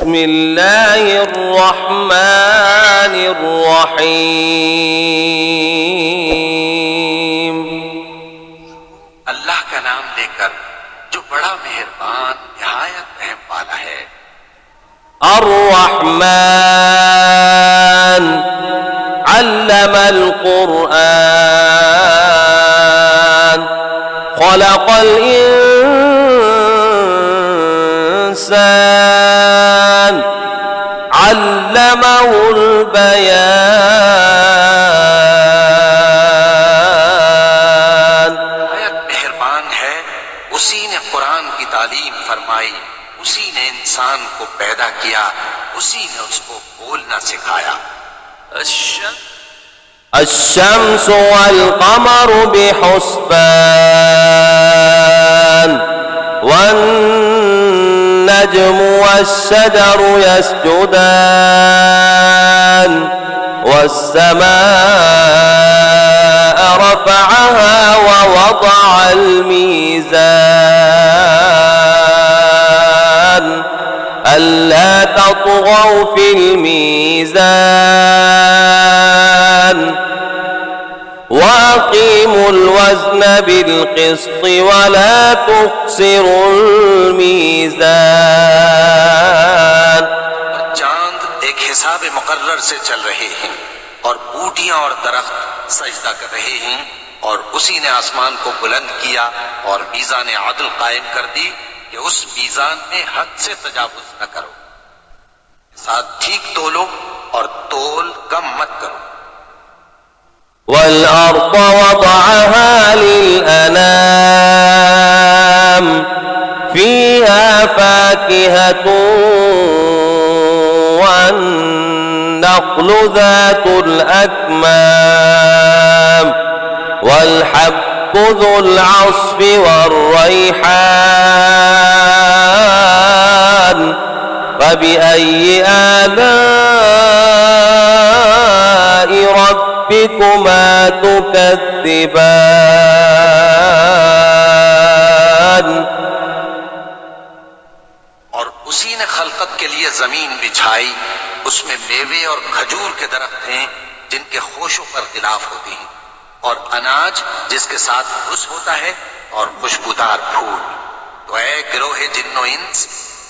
बिस्मिल्लाहिर्रहमानिर्रहीम। अल्लाह का नाम लेकर जो बड़ा मेहरबान निहायत रहम वाला है। अर्रहमान अल्लमल कुरआन खलक़ल इंसान अल्लमहुल बयान। निहायत मेहरबान है, उसी ने कुरान की तालीम फरमाई, उसी ने इंसान को पैदा किया, उसी ने उसको बोलना सिखाया। الشمس والقمر بحسبان والنجم والشجر يسجدان والسماء رفعها ووضع الميزان ألا تطغوا في الميزان وأقيموا الوزن بالقسط ولا تخسروا الميزان। चांद एक हिसाब मुकर्रर से चल रहे हैं और बूटियां और दरख्त सजदा कर रहे हैं, और उसी ने आसमान को बुलंद किया और मीज़ान अदल कायम कर दी कि उस मीज़ान में हद से तजावुज न करो, साथ ठीक तोलो और तोल कम मत करो। والأرض وضعها للأنام فيها فاكهة والنخل ذات الأكمام والحب ذو العصف والريحان فبأي آلاء ربكما تكذبان। और उसी ने खलकत के लिए जमीन बिछाई, उसमें मेवे और खजूर के दरख्त हैं जिनके खोशों पर गिलाफ होते हैं, और अनाज जिसके साथ घुस होता है, और खुशबूदार फूल। तो ऐ गिरोहे जिन्नो इंस,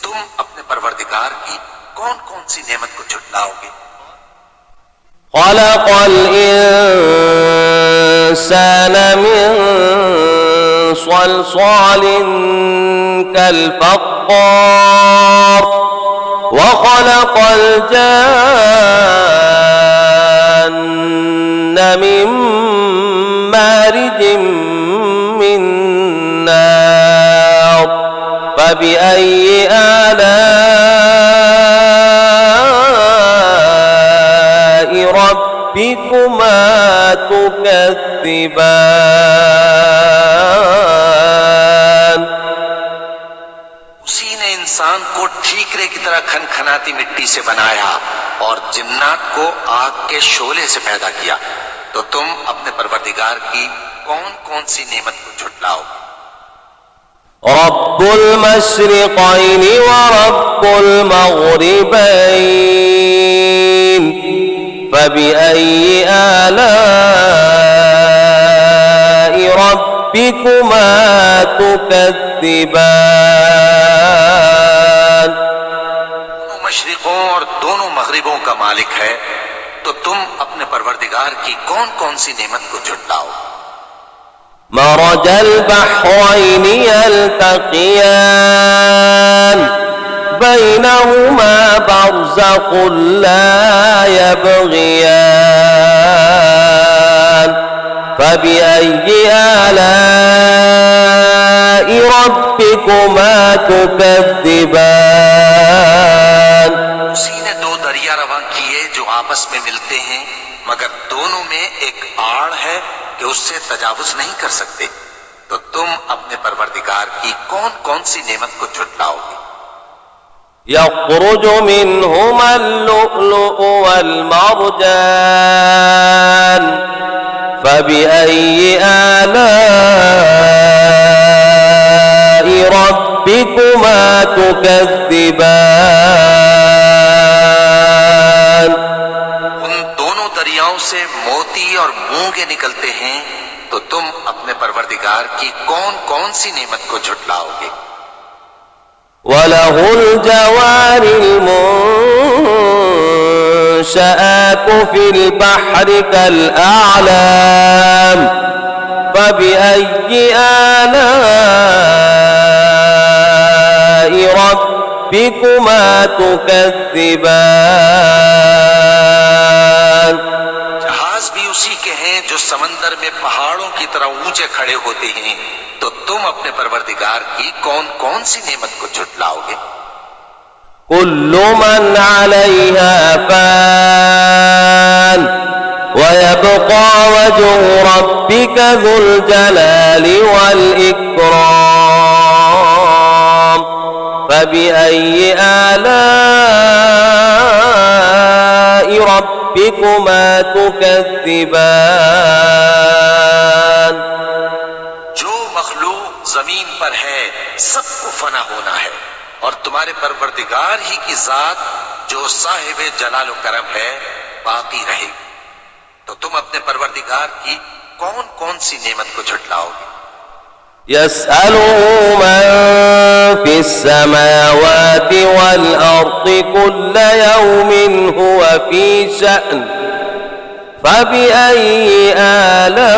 तुम अपने परवरदिगार की कौन कौन सी नेमत को झुटलाओगे। خلق الإنسان من صلصال كالفخار وخلق الجان من مارج من نار فبأي آلاء ربكما تكذبان। उसी ने इंसान को ठीकरे की तरह खनखनाती मिट्टी से बनाया और जिन्नात को आग के शोले से पैदा किया। तो तुम अपने परवरदिगार की कौन कौन सी नेमत को झुटलाओगे। رب المشرقين ورب المغربين فبأي آلاء ربكما تكذبان। दोनों मशरिकों और दोनों मगरिबों का मालिक है, तो तुम अपने परवरदिगार की कौन कौन सी नेमत को झुटलाओ। مرج البحرين يلتقيان بينهما برزخ لا يبغيان فبأي آلاء ربكما تكذبان। उसी ने दो दरिया रवां किए जो आपस में मिलते हैं, मगर दोनों में एक आड़ है कि उससे तजावुज नहीं कर सकते। तो तुम अपने परवरदिगार की कौन कौन सी नेमत को झुटलाओगे। يخرج منهما اللؤلؤ والمرجان فبأي آلاء ربكما تكذبان। चिड़ियाओं से मोती और मूंगे निकलते हैं, तो तुम अपने परवरदिगार की कौन कौन सी नेमत को झुटलाओगे। وله الجوار المنشآت في البحر كالأعلام فبأي آلاء ربكما تكذبان। जहाज भी उसी के हैं जो समंदर में पहाड़ों की तरह ऊंचे खड़े होते हैं, तो तुम अपने परवरदिगार की कौन कौन सी नेमत को झुटलाओगे। كل من عليها فان ويبقى وجه ربك ذو الجلال والإكرام فبأي آلاء ربكما تكذبان। जो मखलूक जमीन पर है सबको फना होना है, और तुम्हारे परवरदिगार ही की जात जो साहिब जलाल व करम है बाकी रहेगी, तो तुम अपने परवरदिगार की कौन कौन सी नेमत को झुटलाओगे। يسأله من في السماوات والأرض كل يوم هو في شأن فبأي آلاء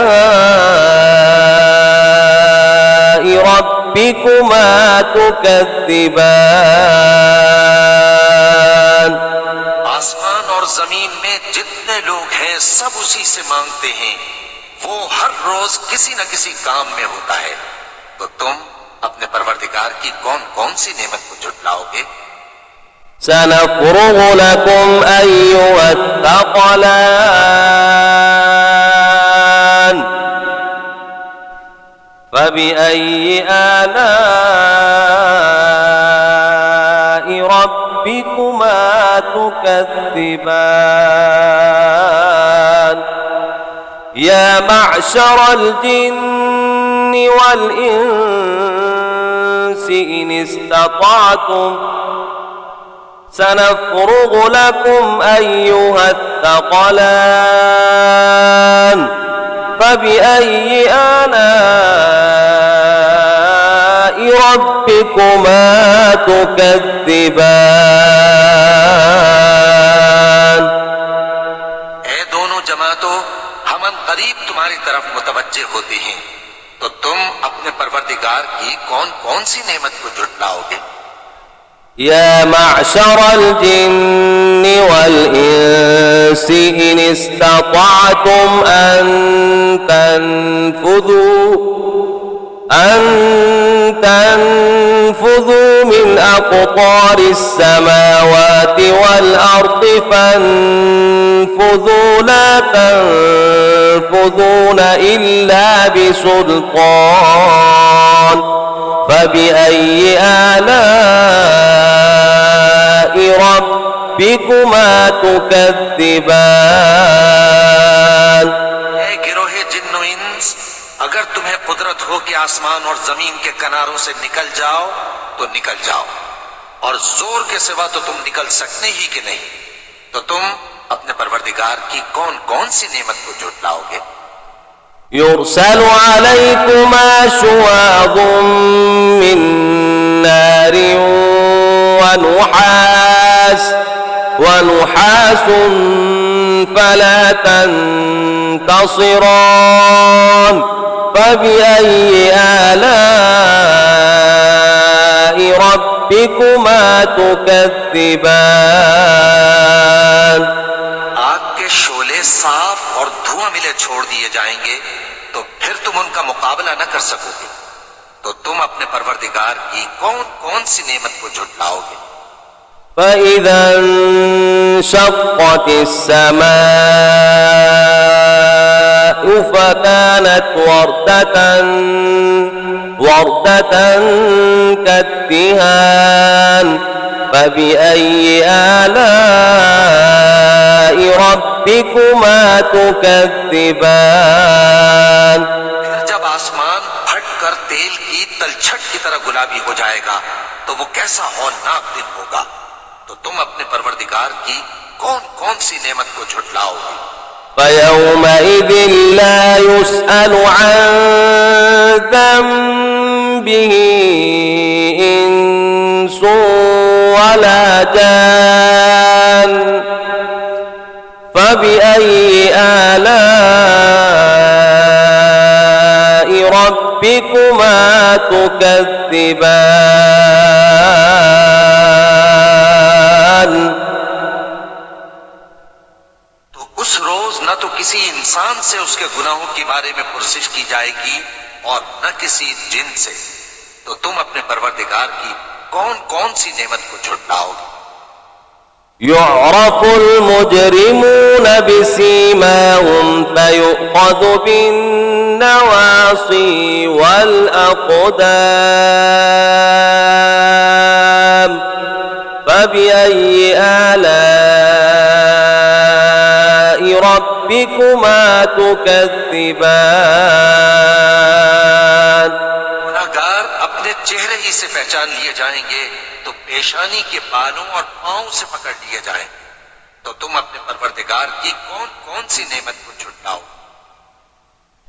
ربكما تكذبان। आसमान और जमीन में जितने लोग हैं सब उसी से मांगते हैं, वो हर रोज किसी न किसी काम में होता है, तो तुम अपने परवरदिगार की कौन कौन सी नेमत को झुटलाओगे। سنفرغ لكم أيها الثقلان فبأي آلاء ربكما تكذبان। يا معشر الجن والإنس إن استطعتم سنفرغ لكم أيها الثقلان فبأي آلاء ربكما تكذبان। ऐ दोनों जमातों, हम करीब तुम्हारी तरफ मुतवज्जे होते हैं, तो तुम अपने परवरदिगार की कौन कौन सी नेमत को झुटलाओगे। يا معشر الجن والإنس إن استطعتم أن تنفذوا من أقطار السماوات والأرض فانفذوا لا تنفذون إلا بسلطان فبأي آلاء ربكما تكذبان। गिरोहे जिन्नो इंस, अगर तुम्हें कुदरत हो कि आसमान और जमीन के किनारों से निकल जाओ तो निकल जाओ, और जोर के सिवा तो तुम निकल सकते ही कि नहीं, तो तुम अपने परवरदिगार की कौन कौन सी नेमत को झुटलाओगे। يرسل عليكما شواظ من نار ونحاس فلا تنتصران فبأي آلاء ربكما تكذبان। आग के शोले साफ और धुआं मिले छोड़ दिए जाएंगे, तो फिर तुम उनका मुकाबला न कर सकोगे, तो तुम अपने परवरदिगार की कौन कौन सी नेमत को झुटलाओगे। فإذا انشقت السماء فكانت وردة كالدهان فبأي آلاء ربكما تكذبان। फिर जब आसमान फट कर तेल की तलछट की तरह गुलाबी हो जाएगा, तो वो कैसा हौलनाक दिन होगा, तो तुम अपने परवरदिगार की कौन कौन सी नेमत को झुटलाओगे। فيومئذ لا يسأل عن ذنبه إنس ولا جان فبأي آلاء ربكما تكذبان तो उस रोज न तो किसी इंसान से उसके गुनाहों के बारे में पुरसिश की जाएगी और न किसी जिन से। तो तुम अपने परवरदिगार की कौन कौन सी नेमत को झुटलाओगे। يعرف المجرمون بسيماهم فيؤخذ بالنواصي والأقدام فبأي آلاء ربكما تكذبان गुनाहगार अपने चेहरे ही से पहचान लिए जाएंगे तो पेशानी के बालों और पांव से पकड़ लिए जाएंगे। तो तुम अपने परवरदिगार की कौन कौन सी नेमत को झुटलाओ।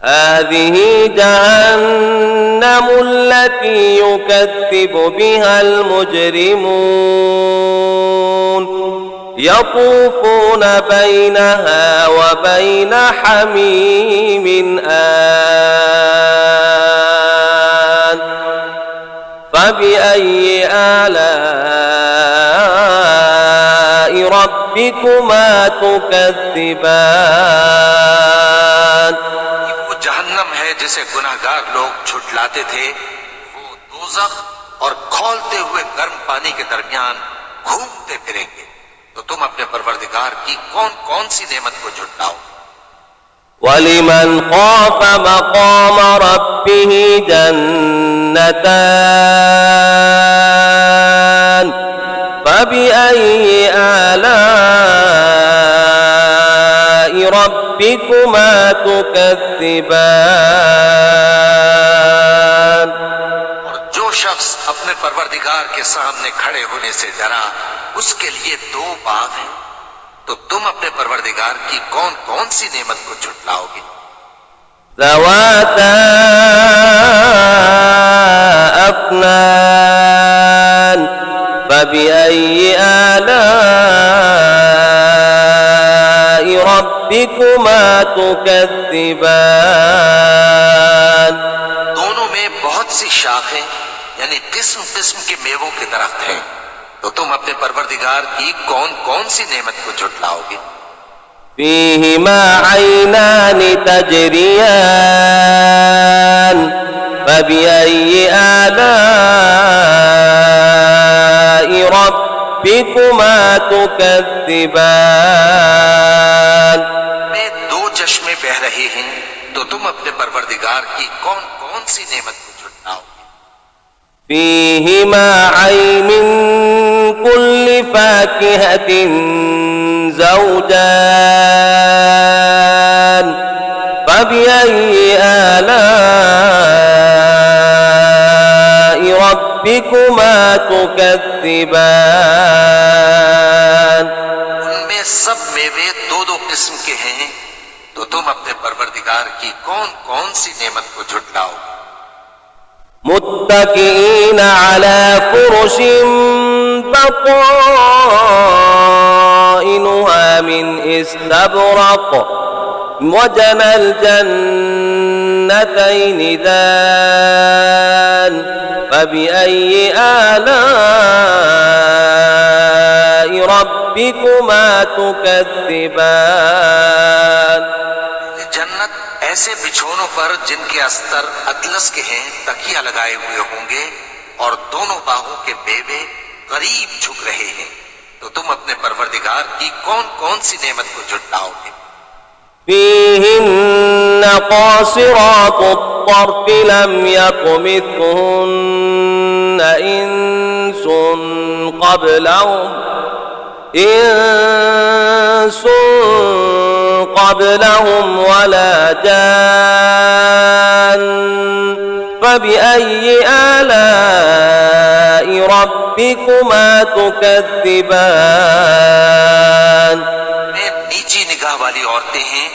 هذه جهنم التي يكذب بها المجرمون يطوفون بينها وبين حميم آن فبأي آلاء ربكما تكذبان वो जहन्नम है जिसे गुनाहगार लोग झुटलाते थे। वो दोज़ख और खौलते हुए गर्म पानी के दरमियान घूमते फिरेंगे। तो तुम अपने परवरदिगार की कौन कौन सी नेमत को झुटलाओ। ولمن خاف مقام ربه جنتان فبأي آلاء ربكما تكذبان और जो शख्स अपने परवरदिगार के सामने खड़े होने से डरा उसके लिए दो बाग हैं। तो तुम अपने परवरदिगार की कौन कौन सी नेमत को झुटलाओगे। ذواتا أفنان فبأي آلاء ربكما تكذبان दोनों में बहुत सी शाखें यानी किस्म किस्म के मेवों के दरख्त हैं। तो तुम अपने परवरदिगार की कौन कौन सी नेमत को झुटलाओगे। فيهما عينان تجريان فبأي آلاء ربكما تكذبان में दो चश्मे बह रहे हैं। तो तुम अपने परवरदिगार की कौन कौन सी नेमत को झुटलाओगे। فيهما عين من كل فاكهة زوجان فبأي آلاء ربكما تكذبان उनमें सब मेवे दो दो किस्म के हैं। तो तुम अपने परवरदिगार की कौन कौन सी नेमत को झुटलाओगे। متكئين على فرش بطائنها من استبرق وجنى الجنتين دان فبأي آلاء ربكما تكذبان जन्नत ऐसे बिछोनों पर जिनके अस्तर अतलस के हैं तकिया लगाए हुए होंगे और दोनों बाहों के मेवे करीब झुक रहे हैं। तो तुम अपने परवरदिगार की कौन कौन सी नेमत को झुटलाओगे। فيهن قاصرات الطرف لم يطمثهن إنس قبلهم ولا جان فبأي آلاء ربكما تكذبان नीची निगाह निगाह वाली औरतें हैं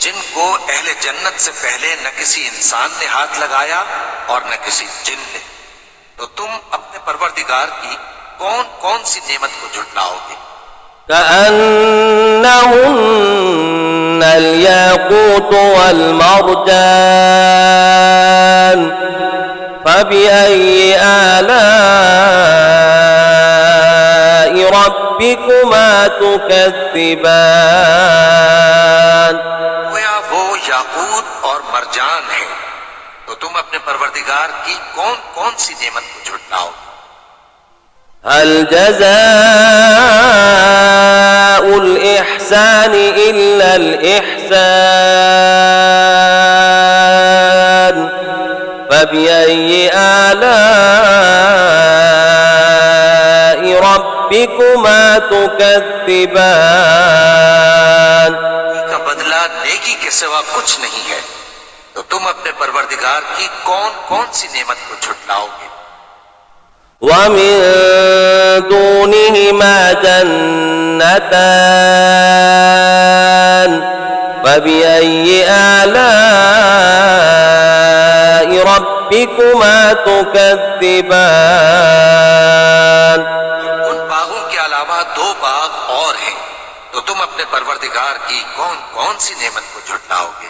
जिनको अहले जन्नत से पहले न किसी इंसान ने हाथ लगाया और न किसी जिन ने। तो तुम अपने परवरदिगार की कौन कौन सी नेमत को झुटलाओगे? كأنهن الياقوت والمرجان فبأي آلاء ربكما تكذبان गोया वो याकूत और मरजान है। तो तुम अपने परवरदिगार की कौन कौन सी नेमत को झुटलाओगे? هل جزاء الإحسان إلا الإحسان فبأي آلاء ربكما تكذبان का बदला नेकी के सिवा कुछ नहीं है। तो तुम अपने परवरदिगार की कौन कौन सी नेमत को झुटलाओगे? ومن دونهما جنتان فبأي آلاء ربكما تكذبان उन बागों के अलावा दो बाग और हैं। तो तुम अपने परवरदिगार की कौन कौन सी नेमत को झुटलाओगे?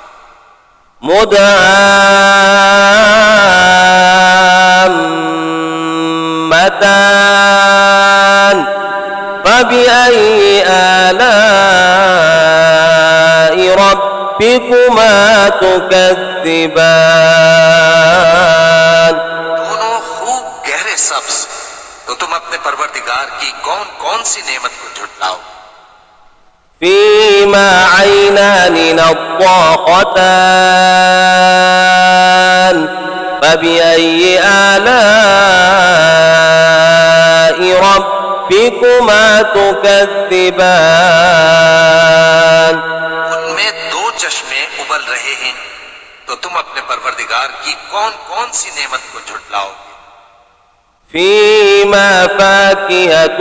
مدهامتان فبأي آلاء ربكما تكذبان दोनों खूब गहरे सब्ज। तो तुम अपने परवरदिगार की कौन कौन सी नेमत को झुटलाओगे? فيما عينان نضاختان فبأي آلاء ربكما تكذبان उनमें दो चश्मे उबल रहे हैं। तो तुम अपने परवरदिगार की कौन कौन सी नेमत को झुटलाओगे? فيما فاكهة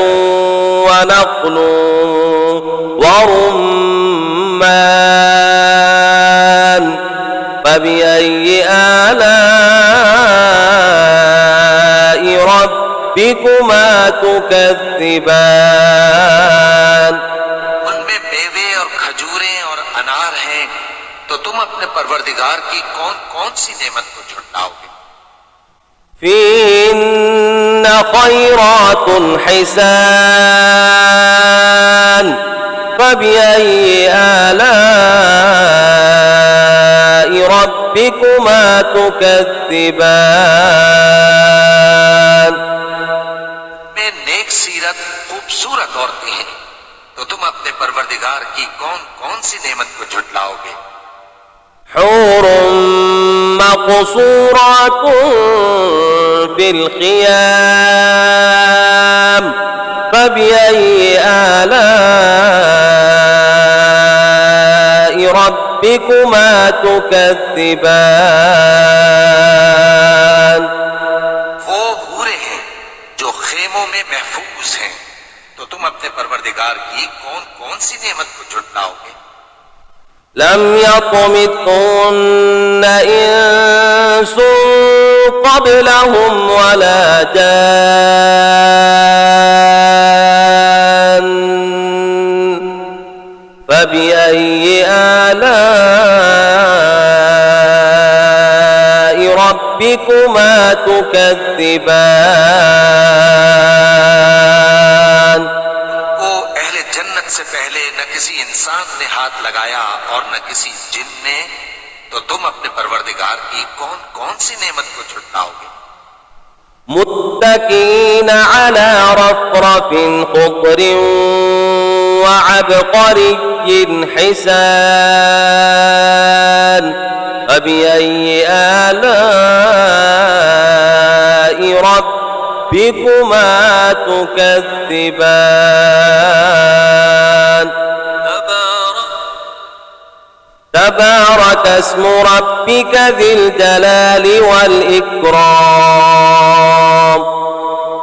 ونخل ورمان فبأي آلاء ربكما تكذبان उनमें मेवे और खजूरें और अनार हैं। तो तुम अपने परवरदिगार की कौन कौन सी नेमत को झुटलाओगे? فيهن خيرات حسان فبأي آلاء ربكما تكذبان में नेक सीरत खूबसूरत औरतें हैं। तो तुम अपने परवरदिगार की कौन कौन सी नेमत को झुटलाओगे? حور مقصورات في الخيام فبأي آلاء ربكما تكذبان वो हूरे हैं जो खेमों में महफूज हैं। तो तुम अपने परवरदिगार की कौन कौन सी नेमत को झुटलाओगे? لم يطمثهن إنس قبلهم ولا جان فبأي آلاء ربكما تكذبان वो अहले जन्नत से पहले न किसी इंसान ने हाथ लगाया और न किसी जिन ने। तो तुम अपने परवरदिगार की कौन कौन सी नेमत को झुटलाओगे? متكئين على رفرف خضر وعبقري حسان فبأي آلاء ربكما تكذبان تبارك اسم ربك ذي الجلال والإكرام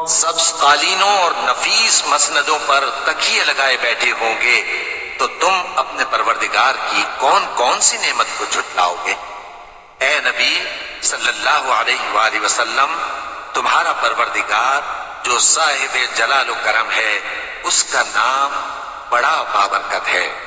सब्ज कालीनों और नफीस मसनदों पर तकिए लगाए बैठे होंगे। तो तुम अपने परवरदिगार की कौन कौन सी नेमत को झुटलाओगे। ए नबी सल्लल्लाहु अलैहि वसल्लम, तुम्हारा परवरदिगार जो साहिब जलाल करम है, उसका नाम बड़ा बाबरकत है।